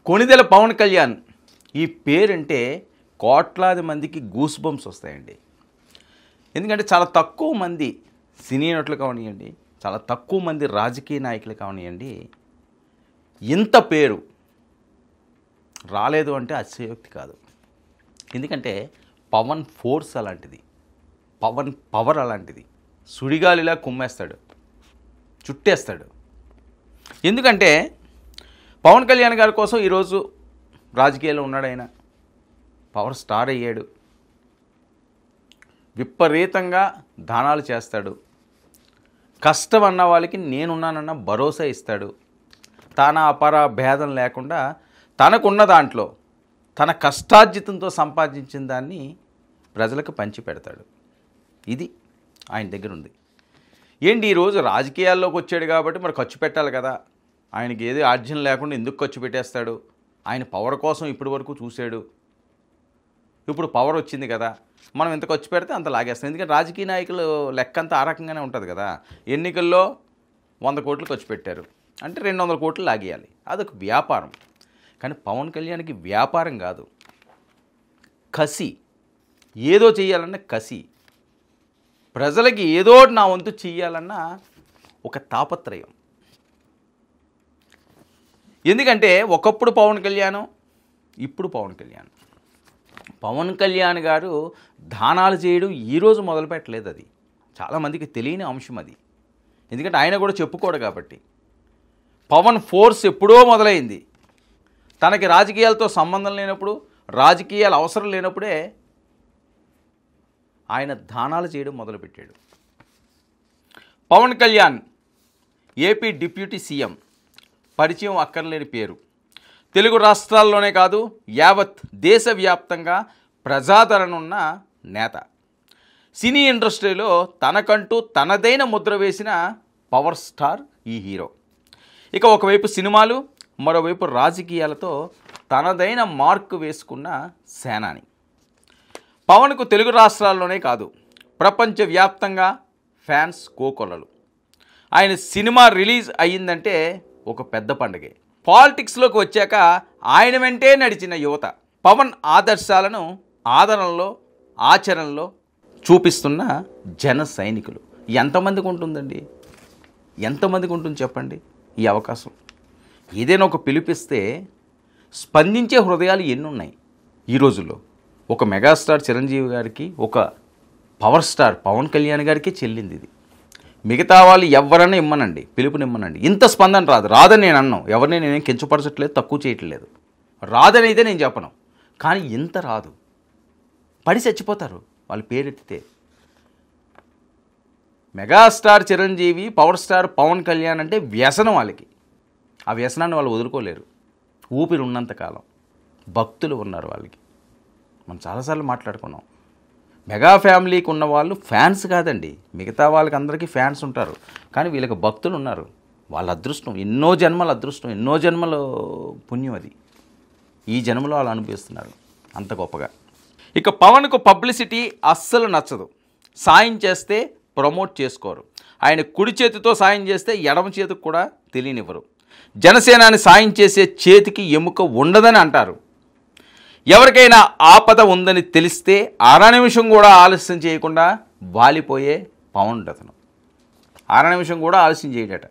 కొణిదెల పవన్ కళ్యాణ్ ఈ పేరంటే కోట్లాది మందికి గూస్ బంప్స్ వస్తాయండి. ఎందుకంటే చాలా తక్కువ మంది సినీ నటులు కానివ్వండి, చాలా తక్కువ మంది రాజకీయ నాయకులు కానివ్వండి, ఇంత పేరు రాలేదు అంటే అతిశయోక్తి కాదు. ఎందుకంటే పవన్ ఫోర్స్ అలాంటిది, పవన్ పవర్ అలాంటిది. సుడిగాలిలా కుమ్మేస్తాడు, చుట్టేస్తాడు. ఎందుకంటే పవన్ కళ్యాణ్ గారి కోసం ఈరోజు రాజకీయాల్లో ఉన్నాడు. ఆయన పవర్ స్టార్ అయ్యాడు, విపరీతంగా దానాలు చేస్తాడు. కష్టం అన్న వాళ్ళకి నేనున్నానన్న భరోసా ఇస్తాడు. తన అపర భేదం లేకుండా తనకున్న దాంట్లో తన కష్టార్జితంతో సంపాదించిన దాన్ని ప్రజలకు పంచి పెడతాడు. ఇది ఆయన దగ్గర ఉంది. ఏంటి ఈరోజు రాజకీయాల్లోకి వచ్చాడు కాబట్టి మరి ఖర్చు పెట్టాలి కదా, ఆయనకి ఏది ఆర్జన లేకుండా ఎందుకు ఖర్చు పెట్టేస్తాడు? ఆయన పవర్ కోసం ఇప్పటి వరకు చూశాడు, ఇప్పుడు పవర్ వచ్చింది కదా, మనం ఎంత ఖర్చు పెడితే అంత లాగేస్తాం. ఎందుకంటే రాజకీయ నాయకులు లెక్క అంతా ఆ రకంగానే ఉంటుంది కదా. ఎన్నికల్లో 100 కోట్లు ఖర్చు పెట్టారు అంటే 200 కోట్లు లాగేయాలి, అదొక వ్యాపారం. కానీ పవన్ కళ్యాణ్కి వ్యాపారం కాదు, కసి. ఏదో చేయాలన్న కసి, ప్రజలకి ఏదో నా వంతు చెయ్యాలన్న ఒక తాపత్రయం. ఎందుకంటే ఒకప్పుడు పవన్ కళ్యాణ్, ఇప్పుడు పవన్ కళ్యాణ్. పవన్ కళ్యాణ్ గారు దానాలు చేయడం ఈరోజు మొదలుపెట్టలేదు. అది చాలామందికి తెలియని అంశం అది. ఎందుకంటే ఆయన కూడా చెప్పుకోడు కాబట్టి. పవన్ ఫోర్స్ ఎప్పుడో మొదలైంది. తనకి రాజకీయాలతో సంబంధం లేనప్పుడు, రాజకీయాలు అవసరం లేనప్పుడే ఆయన దానాలు చేయడం మొదలుపెట్టాడు. Pawan Kalyan AP deputy CM, పరిచయం అక్కర్లేని పేరు. తెలుగు రాష్ట్రాల్లోనే కాదు యావత్ దేశవ్యాప్తంగా ప్రజాదరణ ఉన్న నేత. సినీ ఇండస్ట్రీలో తనకంటూ తనదైన ముద్ర వేసిన పవర్ స్టార్ ఈ హీరో. ఇక ఒకవైపు సినిమాలు, మరోవైపు రాజకీయాలతో తనదైన మార్కు వేసుకున్న సేనాని. పవన్కు తెలుగు రాష్ట్రాల్లోనే కాదు ప్రపంచవ్యాప్తంగా ఫ్యాన్స్ కోకొల్లలు. ఆయన సినిమా రిలీజ్ అయ్యిందంటే ఒక పెద్ద పండుగే. పాలిటిక్స్లోకి వచ్చాక ఆయన వెంటే నడిచిన యువత, పవన్ ఆదర్శాలను ఆదరణలో ఆచరణలో చూపిస్తున్న జన సైనికులు. ఎంతమందికి ఉంటుందండి, ఎంతమందికి ఉంటుంది చెప్పండి ఈ అవకాశం? ఏదైనా ఒక పిలిపిస్తే స్పందించే హృదయాలు ఎన్నున్నాయి ఈ రోజుల్లో. ఒక మెగాస్టార్ చిరంజీవి గారికి, ఒక పవర్ స్టార్ పవన్ కళ్యాణ్ గారికి చెల్లింది ఇది. మిగతా వాళ్ళు ఎవరైనా ఇమ్మనండి, పిలుపునిమ్మనండి, ఇంత స్పందన రాదు. రాదని నేను అన్నాను, ఎవరిని నేనేం కించపరచట్లేదు, తక్కువ చేయట్లేదు. రాదని అయితే నేను చెప్పను, కానీ ఇంత రాదు. పడి చచ్చిపోతారు వాళ్ళు పేరెత్తితే. Megastar Chiranjeevi, power star Pawan Kalyan అంటే వ్యసనం వాళ్ళకి. ఆ వ్యసనాన్ని వాళ్ళు వదులుకోలేరు ఊపిరి ఉన్నంతకాలం. భక్తులు ఉన్నారు వాళ్ళకి. మనం చాలాసార్లు మాట్లాడుకున్నాం. మెగా ఫ్యామిలీకి ఉన్న వాళ్ళు ఫ్యాన్స్ కాదండి, మిగతా వాళ్ళకి అందరికీ ఫ్యాన్స్ ఉంటారు, కానీ వీళ్ళకి భక్తులు ఉన్నారు. వాళ్ళ అదృష్టం, ఎన్నో జన్మల అదృష్టం, ఎన్నో జన్మల పుణ్యం అది. ఈ జన్మలో వాళ్ళు అనుభవిస్తున్నారు అంత గొప్పగా. ఇక పవన్కు పబ్లిసిటీ అస్సలు నచ్చదు. సాయం చేస్తే ప్రమోట్ చేసుకోరు. ఆయన కుడి చేతితో సాయం చేస్తే ఎడమ చేతికి కూడా తెలియనివ్వరు. జనసేనాని సాయం చేసే చేతికి ఎముక ఉండదని అంటారు. ఎవరికైనా ఆపద ఉందని తెలిస్తే అర నిమిషం కూడా ఆలస్యం చేయకుండా వాలిపోయే పవన్ అతను. అర నిమిషం కూడా ఆలస్యం చేయడట.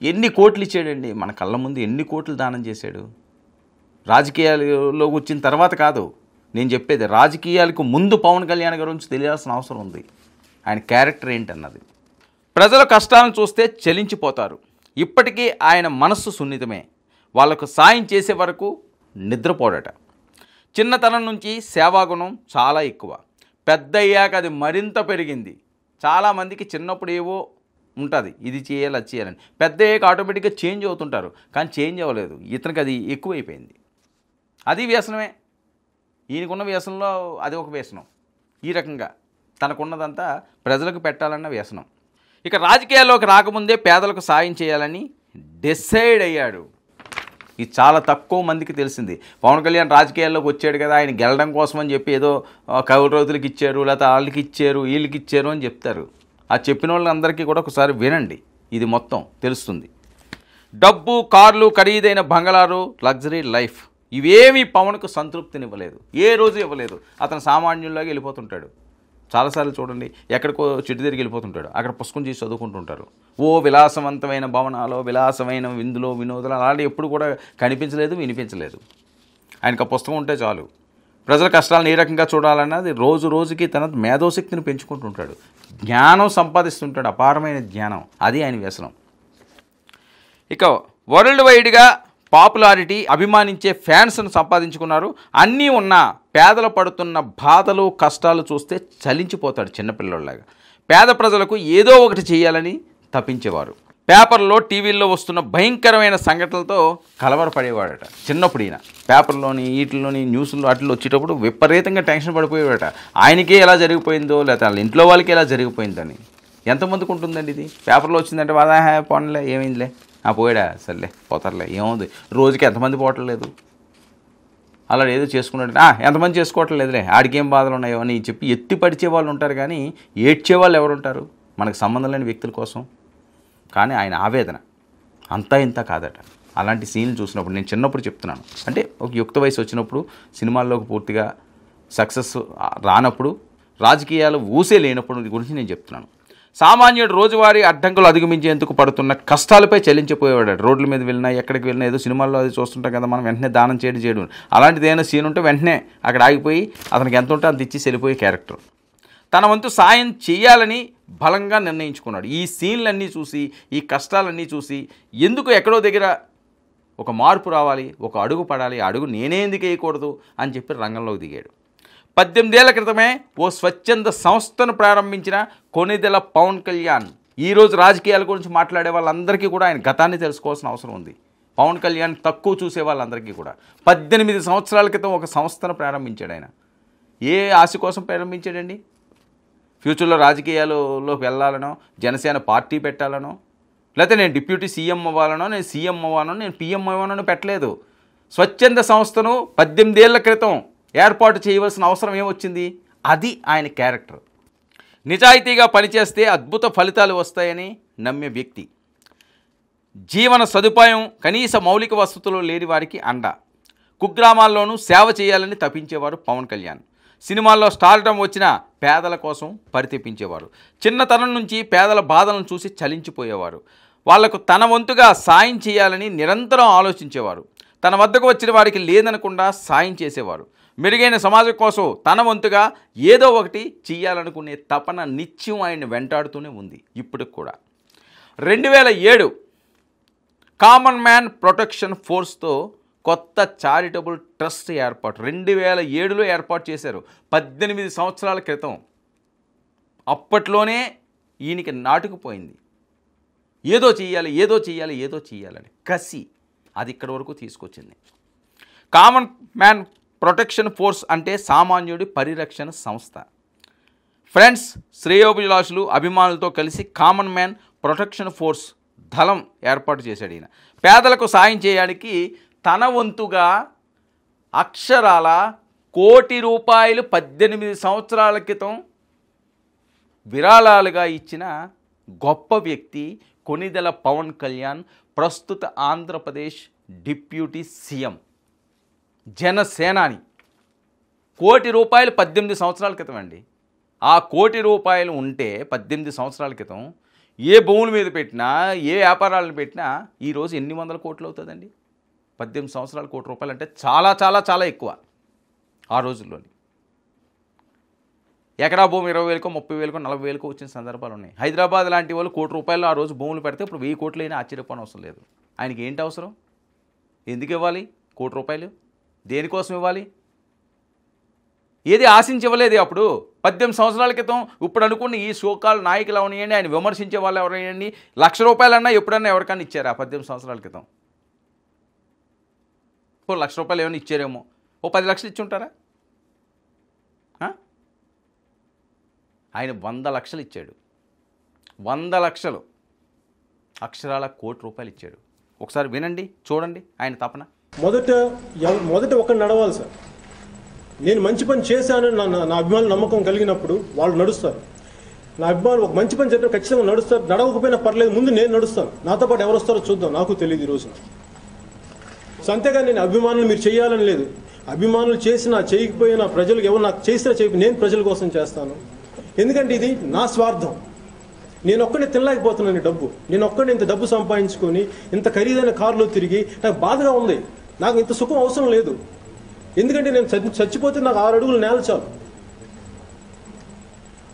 ఎన్ని కోట్లు ఇచ్చాడండి మన కళ్ళ ముందు, ఎన్ని కోట్లు దానం చేశాడు. రాజకీయాల్లో వచ్చిన తర్వాత కాదు నేను చెప్పేది, రాజకీయాలకు ముందు పవన్ కళ్యాణ్ గారి గురించి తెలియాల్సిన అవసరం ఉంది. ఆయన క్యారెక్టర్ ఏంటన్నది. ప్రజల కష్టాలను చూస్తే చలించిపోతారు. ఇప్పటికీ ఆయన మనస్సు సున్నితమే. వాళ్లకు సాయం చేసే వరకు నిద్రపోడట. చిన్నతనం నుంచి సేవాగుణం చాలా ఎక్కువ. పెద్ద అయ్యాక అది మరింత పెరిగింది. చాలామందికి చిన్నప్పుడు ఏవో ఉంటుంది, ఇది చేయాలి అది చేయాలని. పెద్ద అయ్యాక ఆటోమేటిక్గా చేంజ్ అవుతుంటారు, కానీ చేంజ్ అవ్వలేదు. ఇతనికి అది ఎక్కువైపోయింది. అది వ్యసనమే. ఈయనకున్న వ్యసనంలో అది ఒక వ్యసనం. ఈ రకంగా తనకున్నదంతా ప్రజలకు పెట్టాలన్న వ్యసనం. ఇక రాజకీయాల్లోకి రాకముందే పేదలకు సాయం చేయాలని డిసైడ్ అయ్యాడు. ఇది చాలా తక్కువ మందికి తెలిసింది. పవన్ కళ్యాణ్ రాజకీయాల్లోకి వచ్చాడు కదా, ఆయన గెలడం కోసం అని చెప్పి ఏదో కౌలు రైతులకు ఇచ్చారు, లేకపోతే వాళ్ళకి ఇచ్చారు, వీళ్ళకి ఇచ్చారు అని చెప్తారు. ఆ చెప్పిన వాళ్ళందరికీ కూడా ఒకసారి వినండి, ఇది మొత్తం తెలుస్తుంది. డబ్బు, కార్లు, ఖరీదైన బంగళాలు, లగ్జరీ లైఫ్ ఇవేమీ పవన్కు సంతృప్తినివ్వలేదు, ఏ రోజు ఇవ్వలేదు. అతను సామాన్యుల్లాగా వెళ్ళిపోతుంటాడు. చాలాసార్లు చూడండి, ఎక్కడికో చెట్టు తిరిగి వెళ్ళిపోతుంటాడు, అక్కడ పుస్తకం చేసి చదువుకుంటుంటారు. ఓ విలాసవంతమైన భవనాలు, విలాసమైన విందులో, వినోదాలు అలాంటి ఎప్పుడు కూడా కనిపించలేదు, వినిపించలేదు. ఆయనకు ఆ పుస్తకం ఉంటే చాలు. ప్రజల కష్టాలను ఏ రకంగా చూడాలన్నది రోజు రోజుకి తన మేధోశక్తిని పెంచుకుంటుంటాడు, జ్ఞానం సంపాదిస్తుంటాడు, అపారమైన జ్ఞానం. అది ఆయన వ్యసనం. ఇక వరల్డ్ వైడ్గా పాపులారిటీ, అభిమానించే ఫ్యాన్స్ను సంపాదించుకున్నారు. అన్నీ ఉన్నా పేదలు పడుతున్న బాధలు, కష్టాలు చూస్తే చలించిపోతాడు చిన్నపిల్లలాగా. పేద ప్రజలకు ఏదో ఒకటి చేయాలని తప్పించేవారు. పేపర్లో, టీవీల్లో వస్తున్న భయంకరమైన సంఘటనలతో కలవరపడేవాడట చిన్నప్పుడు. ఈయన పేపర్లోని, వీటిలోని, న్యూస్లో వాటిలో వచ్చేటప్పుడు విపరీతంగా టెన్షన్ పడిపోయేవాడట. ఆయనకే ఎలా జరిగిపోయిందో, లేకపోతే వాళ్ళ ఇంట్లో వాళ్ళకి ఎలా జరిగిపోయిందని. ఎంతమందికి ఉంటుందండి ఇది? పేపర్లో వచ్చిందంటే వాదా పోనలే, ఏమైందిలే, పోయాడా, సర్లే పోతారులే, ఏముంది, రోజుకి ఎంతమంది పోవట్లేదు, అలా ఏదో చేసుకున్నాడు, ఎంతమంది చేసుకోవటం లేదులే, ఆడికేం బాధలు ఉన్నాయో అని చెప్పి ఎత్తి పడిచే వాళ్ళు ఉంటారు, కానీ ఏడ్చే వాళ్ళు ఎవరు ఉంటారు మనకు సంబంధం లేని వ్యక్తుల కోసం. కానీ ఆయన ఆవేదన అంతా ఇంత కాదట. అలాంటి సీన్లు చూసినప్పుడు, నేను చిన్నప్పుడు చెప్తున్నాను, అంటే ఒక యుక్త వయసు వచ్చినప్పుడు, సినిమాల్లోకి పూర్తిగా సక్సెస్ రానప్పుడు, రాజకీయాలు ఊసే లేనప్పుడు గురించి నేను చెప్తున్నాను. సామాన్యుడు రోజువారీ అడ్డంకులు అధిగమించేందుకు పడుతున్న కష్టాలపై చెల్లించిపోయేవాడు. రోడ్ల మీద వెళ్ళినా, ఎక్కడికి వెళ్ళినా, ఏదో సినిమాల్లో అది చూస్తుంటాం కదా మనం, వెంటనే దానం చేయడం అలాంటిది ఏదైనా సీన్ ఉంటే వెంటనే అక్కడ ఆగిపోయి అతనికి ఎంత ఉంటే అంత ఇచ్చి వెళ్ళిపోయే క్యారెక్టర్. తన వంతు సాయం చేయాలని బలంగా నిర్ణయించుకున్నాడు. ఈ సీన్లన్నీ చూసి, ఈ కష్టాలన్నీ చూసి, ఎందుకు ఎక్కడో దగ్గర ఒక మార్పు రావాలి, ఒక అడుగు పడాలి, ఆ అడుగు నేనే ఎందుకు వేయకూడదు అని చెప్పి రంగంలోకి దిగాడు. 18 ఏళ్ల క్రితమే ఓ స్వచ్ఛంద సంస్థను ప్రారంభించిన కొణిదెల పవన్ కళ్యాణ్ ఈరోజు రాజకీయాల గురించి మాట్లాడే వాళ్ళందరికీ కూడా ఆయన గతాన్ని తెలుసుకోవాల్సిన అవసరం ఉంది. పవన్ కళ్యాణ్ తక్కువ చూసే వాళ్ళందరికీ కూడా 18 సంవత్సరాల క్రితం ఒక సంస్థను ప్రారంభించాడు ఆయన. ఏ ఆశ కోసం ప్రారంభించాడండి? ఫ్యూచర్లో రాజకీయాల్లోకి వెళ్ళాలనో, జనసేన పార్టీ పెట్టాలనో, లేకపోతే నేను డిప్యూటీ సీఎం అవ్వాలనో, నేను సీఎం అవ్వాలనో, నేను పీఎం అవ్వాలనో పెట్టలేదు. స్వచ్ఛంద సంస్థను 18 ఏళ్ల క్రితం ఏర్పాటు చేయవలసిన అవసరం ఏమొచ్చింది? అది ఆయన క్యారెక్టర్. నిజాయితీగా పనిచేస్తే అద్భుత ఫలితాలు వస్తాయని నమ్మే వ్యక్తి. జీవన సదుపాయం, కనీస మౌలిక వసతులు లేని వారికి అండ. కుగ్రామాల్లోనూ సేవ చేయాలని తప్పించేవారు పవన్ కళ్యాణ్. సినిమాల్లో స్టార్డమ్ వచ్చిన పేదల కోసం పరితెప్పించేవారు. చిన్నతనం నుంచి పేదల బాధలను చూసి చలించిపోయేవారు. వాళ్లకు తన వంతుగా సాయం చేయాలని నిరంతరం ఆలోచించేవారు. తన వద్దకు వచ్చిన వారికి లేదనకుండా సాయం చేసేవారు. మెరుగైన సమాజం కోసం తన వంతుగా ఏదో ఒకటి చేయాలనుకునే తపన నిత్యం ఆయన వెంటాడుతూనే ఉంది ఇప్పటికి కూడా. 2007 కామన్ మ్యాన్ ప్రొటెక్షన్ ఫోర్స్తో కొత్త చారిటబుల్ ట్రస్ట్ ఏర్పాటు 2007లో ఏర్పాటు చేశారు, 18 సంవత్సరాల క్రితం. అప్పట్లోనే ఈయనకి నాటుకుపోయింది ఏదో చేయాలి, ఏదో చేయాలి, ఏదో చేయాలని కసి. అది ఇక్కడి వరకు తీసుకొచ్చింది. కామన్ మ్యాన్ ప్రొటెక్షన్ ఫోర్స్ అంటే సామాన్యుడి పరిరక్షణ సంస్థ. ఫ్రెండ్స్, శ్రేయోభిలాషులు, అభిమానులతో కలిసి కామన్ మ్యాన్ ప్రొటెక్షన్ ఫోర్స్ దళం ఏర్పాటు చేశాడు ఈయన. పేదలకు సాయం చేయడానికి తన వంతుగా అక్షరాల ₹1 కోటి 18 సంవత్సరాల క్రితం విరాళాలుగా ఇచ్చిన గొప్ప వ్యక్తి కొణిదెల పవన్ కళ్యాణ్, ప్రస్తుత ఆంధ్రప్రదేశ్ డిప్యూటీ సీఎం, జనసేనాని. ₹1 కోటి 18 సంవత్సరాల క్రితం అండి. ఆ ₹1 కోటి ఉంటే 18 సంవత్సరాల క్రితం ఏ భూముల మీద పెట్టినా, ఏ వ్యాపారాలను పెట్టినా ఈరోజు ఎన్ని వందల కోట్లు అవుతుందండి? 18 సంవత్సరాల ₹1 అంటే చాలా చాలా చాలా ఎక్కువ ఆ రోజుల్లోని. ఎకరా భూమి 20,000కో, 30,000కో, 40,000కో వచ్చిన సందర్భాలు ఉన్నాయి. హైదరాబాద్ లాంటి వాళ్ళు ₹1 ఆ రోజు భూములు పెడితే ఇప్పుడు 1000 కోట్లు అయినా ఆశ్చర్యపోవడం అవసరం లేదు. ఆయనకి ఏంటి అవసరం? ఎందుకు ఇవ్వాలి ₹1 కోటి? దేనికోసం ఇవ్వాలి? ఏది ఆశించి ఇవ్వలేదు అప్పుడు 18 సంవత్సరాల క్రితం. ఇప్పుడు అనుకున్న ఈ సోకాల్ నాయకులు అవనియండి, ఆయన విమర్శించే వాళ్ళు ఎవరైనా ₹1,00,000 ఎప్పుడన్నా ఎవరికన్నా ఇచ్చారా 18 సంవత్సరాల క్రితం? ₹1,00,000 ఏమైనా ఇచ్చారేమో, ఓ 10 లక్షలు ఇచ్చి ఉంటారా? ఆయన 100 లక్షలు ఇచ్చాడు. 100 లక్షలు అక్షరాల ₹1 ఇచ్చాడు. ఒకసారి వినండి, చూడండి ఆయన తపన. మొదట ఒక నడవాలి సార్. నేను మంచి పని చేశానని నా అభిమానులు నమ్మకం కలిగినప్పుడు వాళ్ళు నడుస్తారు. నా అభిమానులు ఒక మంచి పని చెప్పిన ఖచ్చితంగా నడుస్తారు, నడవకపోయినా పర్లేదు, ముందు నేను నడుస్తాను, నాతో పాటు ఎవరు వస్తారో చూద్దాం, నాకు తెలియదు ఈ రోజున. సో అంతేగాని నేను అభిమానులు మీరు చేయాలని లేదు. అభిమానులు చేసినా చేయకపోయినా, ప్రజలకు ఎవరు నాకు చేసినా చేయకపోయినా నేను ప్రజల కోసం చేస్తాను. ఎందుకంటే ఇది నా స్వార్థం. నేను ఒక్కడే తినలేకపోతున్నాను డబ్బు. నేను ఒక్కడే ఇంత డబ్బు సంపాదించుకొని ఇంత ఖరీదైన కారులో తిరిగి నాకు బాధగా ఉంది. నాకు ఇంత సుఖం అవసరం లేదు. ఎందుకంటే నేను చచ్చిపోతే నాకు 6 అడుగులు నేల చాలు.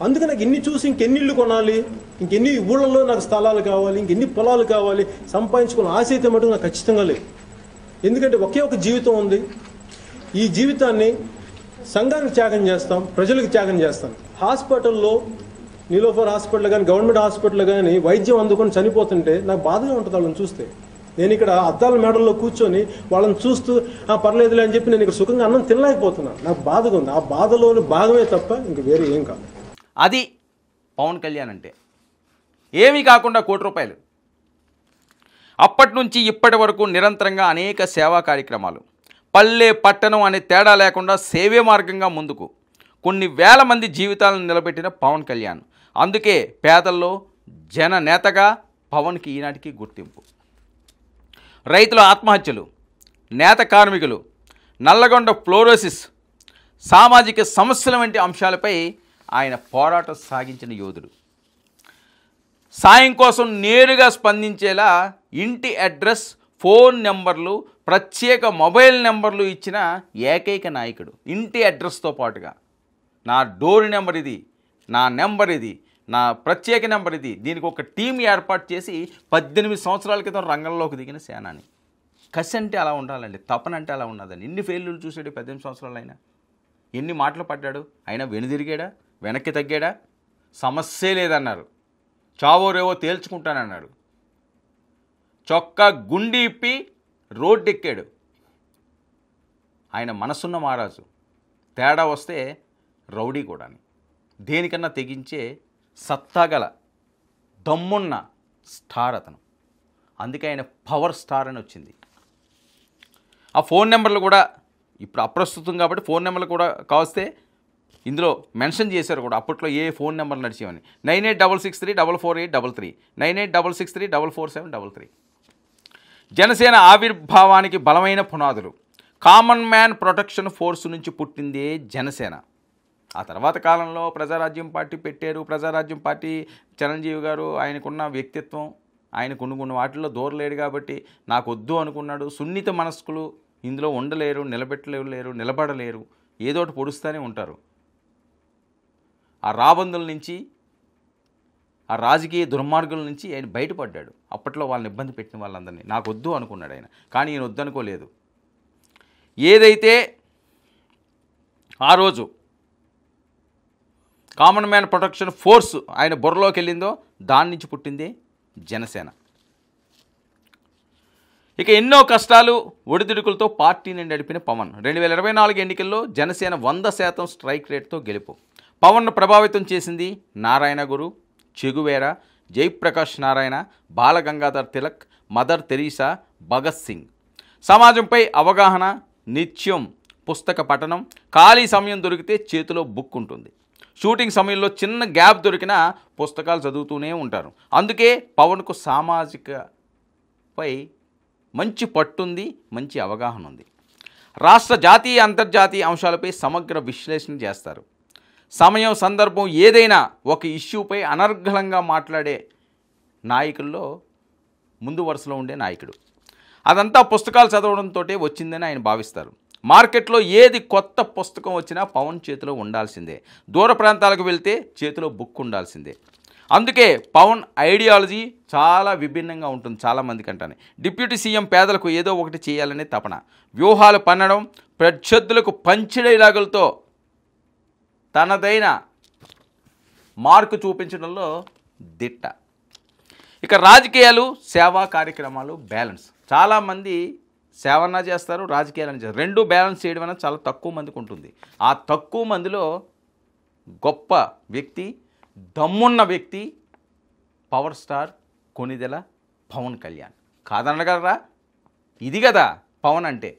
అందుకే నాకు ఇన్ని చూసి ఇంకెన్ని ఇళ్ళు కొనాలి, ఇంకెన్ని ఊళ్ళల్లో నాకు స్థలాలు కావాలి, ఇంకెన్ని పొలాలు కావాలి, సంపాదించుకున్న ఆశ అయితే మటుకు నాకు ఖచ్చితంగా లేదు. ఎందుకంటే ఒకే ఒక జీవితం ఉంది. ఈ జీవితాన్ని సంఘానికి త్యాగం చేస్తాం, ప్రజలకు త్యాగం చేస్తాం. హాస్పిటల్లో, నీలోఫర్ హాస్పిటల్ కానీ గవర్నమెంట్ హాస్పిటల్ కానీ వైద్యం అందుకొని చనిపోతుంటే నాకు బాధగా ఉంటుంది వాళ్ళని చూస్తే. నేను ఇక్కడ అద్దాల మేడల్లో కూర్చొని వాళ్ళని చూస్తూ పర్లేదులే అని చెప్పి నేను ఇక్కడ సుఖంగా అన్నం తినలేకపోతున్నాను. నాకు బాధగా ఉంది. ఆ బాధలోని భాగమే తప్ప ఇంక వేరే ఏం కాదు. అది పవన్ కళ్యాణ్ అంటే. ఏమీ కాకుండా ₹1,00,00,000. అప్పటి నుంచి ఇప్పటి వరకు నిరంతరంగా అనేక సేవా కార్యక్రమాలు, పల్లె పట్టణం అనే తేడా లేకుండా సేవే మార్గంగా ముందుకు కొన్ని వేల మంది జీవితాలను నిలబెట్టిన పవన్ కళ్యాణ్. అందుకే పేదల్లో జననేతగా పవన్కి ఈనాటికి గుర్తింపు. రైతుల ఆత్మహత్యలు, నేత కార్మికులు, నల్లగొండ ఫ్లోరోసిస్, సామాజిక సమస్యల వంటి అంశాలపై ఆయన పోరాటం సాగించిన యోధుడు. సాయం కోసం నేరుగా స్పందించేలా ఇంటి అడ్రస్, ఫోన్ నెంబర్లు, ప్రత్యేక మొబైల్ నెంబర్లు ఇచ్చిన ఏకైక నాయకుడు. ఇంటి అడ్రస్తో పాటుగా నా డోర్ నెంబర్ ఇది, నా నెంబర్ ఇది, నా ప్రత్యేక నెంబర్ ఇది, దీనికి ఒక టీం ఏర్పాటు చేసి 18 సంవత్సరాల క్రితం రంగంలోకి దిగిన సేనాని. కసి అంటే అలా ఉండాలండి, తపన అంటే అలా ఉన్నదండి. ఎన్ని ఫెయిల్యూర్లు చూసాడు 18 సంవత్సరాలు అయినా, ఎన్ని మాటలు పడ్డాడు. అయినా వెనుదిరిగాడా, వెనక్కి తగ్గాడా? సమస్యే లేదన్నారు. చావో రేవో తేల్చుకుంటానన్నాడు. చొక్కా గుండి ఇప్పి రోడ్డెక్కాడు. ఆయన మనసున్న మహారాజు. తేడా వస్తే రౌడీ కూడా. దేనికన్నా తెగించే సత్తాగల దమ్మున్న స్టార్ అతను. అందుకే ఆయన పవర్ స్టార్ అని వచ్చింది. ఆ ఫోన్ నెంబర్లు కూడా ఇప్పుడు అప్రస్తుతం కాబట్టి ఫోన్ నెంబర్లు కూడా కావస్తే ఇందులో మెన్షన్ చేశారు కూడా. అప్పట్లో ఏ ఫోన్ నెంబర్లు నడిచేవని. 9866344833, 9866344733. జనసేన ఆవిర్భావానికి బలమైన పునాదులు. కామన్ మ్యాన్ ప్రొటెక్షన్ ఫోర్స్ నుంచి పుట్టిందే జనసేన. ఆ తర్వాత కాలంలో ప్రజారాజ్యం పార్టీ పెట్టారు. ప్రజారాజ్యం పార్టీ చిరంజీవి గారు ఆయనకున్న వ్యక్తిత్వం, ఆయన కొన్ని వాటిల్లో దూరలేడు కాబట్టి నాకు వద్దు అనుకున్నాడు. సున్నిత మనస్కులు ఇందులో ఉండలేరు, నిలబెట్టలేరు, నిలబడలేరు, ఏదోటి పొడుస్తూనే ఉంటారు. ఆ రాబందుల నుంచి, ఆ రాజకీయ దుర్మార్గుల నుంచి ఆయన బయటపడ్డాడు. అప్పట్లో వాళ్ళని ఇబ్బంది పెట్టిన వాళ్ళందరినీ నాకు వద్దు అనుకున్నాడు ఆయన. కానీ ఈయన వద్దనుకోలేదు. ఏదైతే ఆ రోజు కామన్ మ్యాన్ ప్రొటెక్షన్ ఫోర్స్ ఆయన బుర్రలోకి వెళ్ళిందో దాని నుంచి పుట్టిందే జనసేన. ఇక ఎన్నో కష్టాలు, ఒడిదుడుకులతో పార్టీని నడిపిన పవన్ 2024 ఎన్నికల్లో జనసేన 100% స్ట్రైక్ రేట్తో గెలుపు. పవన్ను ప్రభావితం చేసింది నారాయణ గురు, చెగువేరా, జయప్రకాష్ నారాయణ, బాలగంగాధర్ తిలక్, మదర్ తెరీసా, భగత్ సింగ్. సమాజంపై అవగాహన, నిత్యం పుస్తక పఠనం, ఖాళీ సమయం దొరికితే చేతిలో బుక్ ఉంటుంది. షూటింగ్ సమయంలో చిన్న గ్యాప్ దొరికినా పుస్తకాలు చదువుతూనే ఉంటారు. అందుకే పవన్కు సామాజికపై మంచి పట్టుంది, మంచి అవగాహన ఉంది. రాష్ట్ర జాతీయ అంతర్జాతీయ అంశాలపై సమగ్ర విశ్లేషణ చేస్తారు. సమయం, సందర్భం ఏదైనా ఒక ఇష్యూపై అనర్గళంగా మాట్లాడే నాయకుల్లో ముందు వరుసలో ఉండే నాయకుడు. అదంతా పుస్తకాలు చదవడంతో వచ్చిందని ఆయన భావిస్తారు. మార్కెట్లో ఏది కొత్త పుస్తకం వచ్చినా పవన్ చేతిలో ఉండాల్సిందే. దూర ప్రాంతాలకు వెళ్తే చేతిలో బుక్ ఉండాల్సిందే. అందుకే పవన్ ఐడియాలజీ చాలా విభిన్నంగా ఉంటుంది చాలామంది కంటే. డిప్యూటీ సీఎం పేదలకు ఏదో ఒకటి చేయాలనే తపన, వ్యూహాలు పన్నడం, ప్రత్యర్థులకు పంచ్ డైలాగులతో తనదైన మార్కు చూపించడంలో దిట్ట. ఇక రాజకీయాలు, సేవా కార్యక్రమాలు బ్యాలెన్స్. చాలామంది సేవన్నా చేస్తారు, రాజకీయాలను చేస్తారు. రెండు బ్యాలెన్స్ చేయడం అనేది చాలా తక్కువ మందికి ఉంటుంది. ఆ తక్కువ మందిలో గొప్ప వ్యక్తి, దమ్మున్న వ్యక్తి పవర్ స్టార్ కొనిదెల పవన్ కళ్యాణ్. కాదనగలరా? ఇది కదా పవన్ అంటే.